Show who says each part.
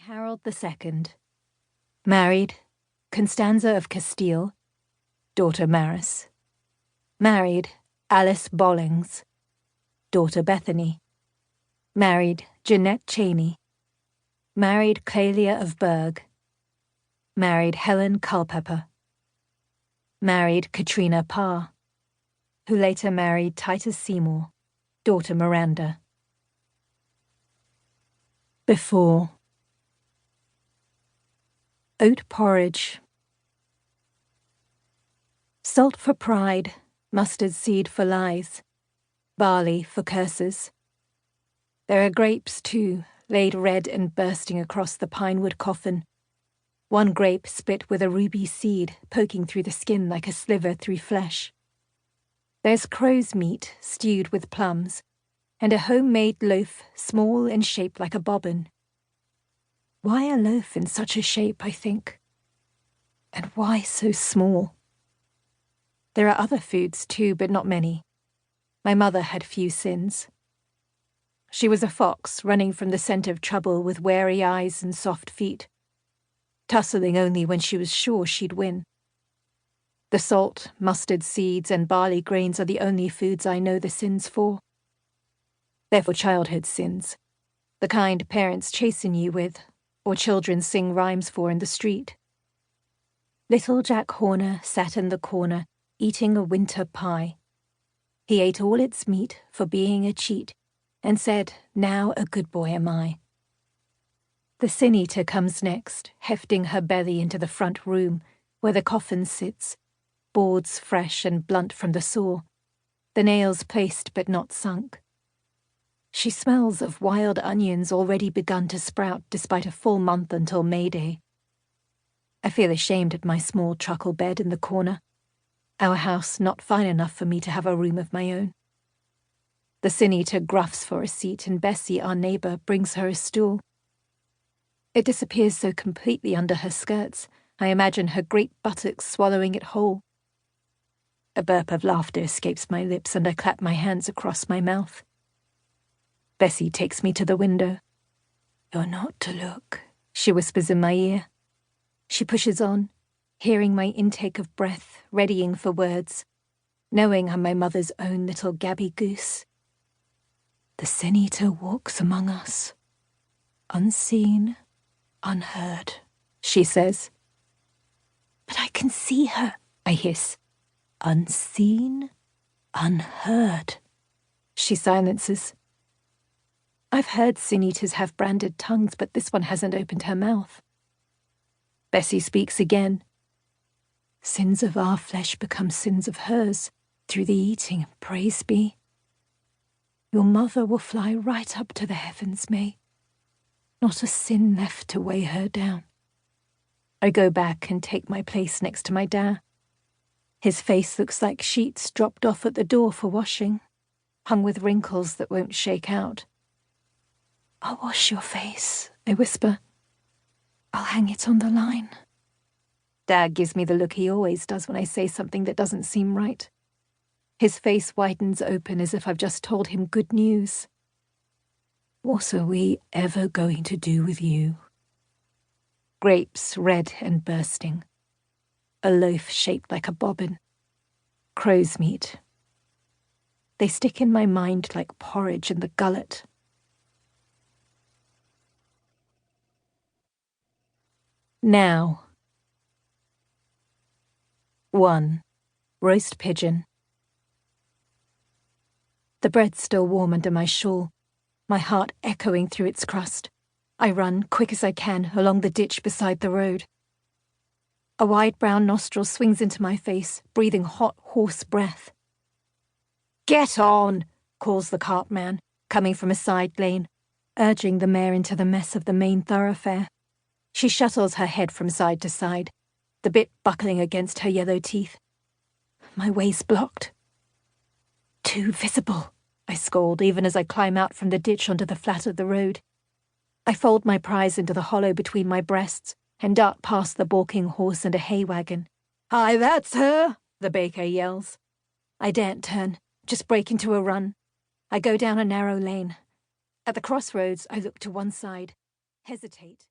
Speaker 1: Harold II. Married, Constanza of Castile, daughter Maris. Married, Alice Bollings, daughter Bethany. Married, Jeanette Cheney. Married, Clelia of Berg. Married, Helen Culpeper. Married, Katrina Parr, who later married Titus Seymour, daughter Miranda. Before. Oat porridge. Salt for pride, mustard seed for lies, barley for curses. There are grapes, too, laid red and bursting across the pinewood coffin. One grape split with a ruby seed poking through the skin like a sliver through flesh. There's crow's meat stewed with plums, and a homemade loaf small and shaped like a bobbin. Why a loaf in such a shape, I think? And why so small? There are other foods too, but not many. My mother had few sins. She was a fox running from the scent of trouble with wary eyes and soft feet, tussling only when she was sure she'd win. The salt, mustard seeds, and barley grains are the only foods I know the sins for. They're for childhood sins, the kind parents chasten you with, or children sing rhymes for in the street. Little Jack Horner sat in the corner, eating a winter pie. He ate all its meat for being a cheat, and said, "Now a good boy am I." The sin-eater comes next, hefting her belly into the front room, where the coffin sits, boards fresh and blunt from the saw, the nails placed but not sunk. She smells of wild onions already begun to sprout despite a full month until May Day. I feel ashamed at my small truckle bed in the corner, our house not fine enough for me to have a room of my own. The sin-eater gruffs for a seat, and Bessie, our neighbour, brings her a stool. It disappears so completely under her skirts, I imagine her great buttocks swallowing it whole. A burp of laughter escapes my lips, and I clap my hands across my mouth. Bessie takes me to the window. "You're not to look," she whispers in my ear. She pushes on, hearing my intake of breath, readying for words, knowing I'm my mother's own little gabby goose. "The sin-eater walks among us, unseen, unheard," she says. "But I can see her," I hiss. "Unseen, unheard," she silences. I've heard sin-eaters have branded tongues, but this one hasn't opened her mouth. Bessie speaks again. "Sins of our flesh become sins of hers, through the eating, praise be. Your mother will fly right up to the heavens, May. Not a sin left to weigh her down." I go back and take my place next to my dad. His face looks like sheets dropped off at the door for washing, hung with wrinkles that won't shake out. "I'll wash your face," I whisper. "I'll hang it on the line." Dad gives me the look he always does when I say something that doesn't seem right. His face widens open as if I've just told him good news. "What are we ever going to do with you?" Grapes, red and bursting. A loaf shaped like a bobbin. Crow's meat. They stick in my mind like porridge in the gullet. Now. 1. Roast pigeon. The bread's still warm under my shawl, my heart echoing through its crust. I run, quick as I can, along the ditch beside the road. A wide brown nostril swings into my face, breathing hot, hoarse breath. "Get on!" calls the cartman, coming from a side lane, urging the mare into the mess of the main thoroughfare. She shuttles her head from side to side, the bit buckling against her yellow teeth. My way's blocked. "Too visible," I scold, even as I climb out from the ditch onto the flat of the road. I fold my prize into the hollow between my breasts and dart past the balking horse and a hay wagon. "Hi, that's her!" the baker yells. I daren't turn, just break into a run. I go down a narrow lane. At the crossroads, I look to one side, hesitate.